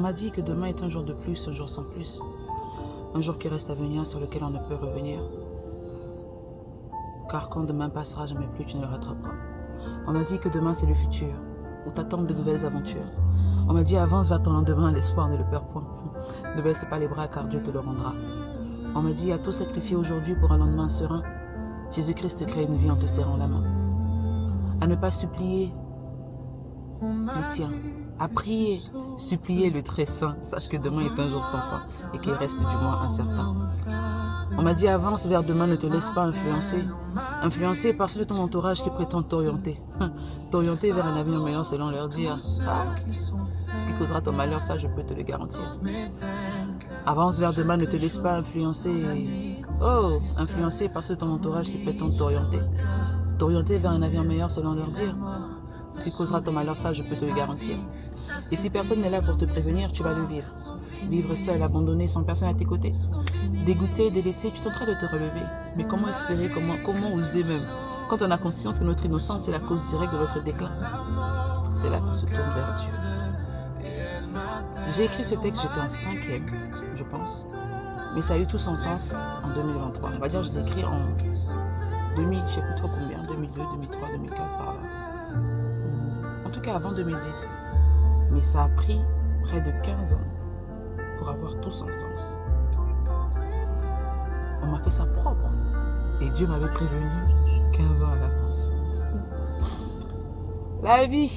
m'a dit que demain est un jour de plus, un jour sans plus. Un jour qui reste à venir, sur lequel on ne peut revenir. Car quand demain passera, jamais plus tu ne le rattraperas. On m'a dit que demain c'est le futur, où t'attendent de nouvelles aventures. On m'a dit avance vers ton lendemain, l'espoir ne le perd point. Ne baisse pas les bras car Dieu te le rendra. On m'a dit à tout sacrifier aujourd'hui pour un lendemain serein. Jésus-Christ te crée une vie en te serrant la main. À ne pas supplier les tiens. À prier, supplier le très saint. Sache que demain est un jour sans fin et qu'il reste du moins incertain. On m'a dit avance vers demain, ne te laisse pas influencer. Influencé par ceux de ton entourage qui prétendent t'orienter. T'orienter vers un avenir meilleur selon leur dire. Ah, ce qui causera ton malheur, ça je peux te le garantir. Avance vers demain, ne te laisse pas influencer. Oh, influencé par ceux de ton entourage qui prétendent t'orienter. T'orienter vers un avenir meilleur selon leur dire. Ce qui causera ton malheur, ça je peux te le garantir. Et si personne n'est là pour te prévenir, tu vas le vivre. Vivre seul, abandonné, sans personne à tes côtés. Dégoûté, délaissé, tu tenteras de te relever. Mais comment espérer, comment oser même, quand on a conscience que notre innocence est la cause directe de notre déclin? C'est là qu'on se tourne vers Dieu. J'ai écrit ce texte, j'étais en 5e, je pense. Mais ça a eu tout son sens en 2023. On va dire que je l'ai écrit en 2000, je ne sais plus trop combien, 2002, 2003, 2004, par là. En tout cas avant 2010. Mais ça a pris près de 15 ans pour avoir tout son sens. On m'a fait ça propre. Et Dieu m'avait prévenu 15 ans à l'avance. La vie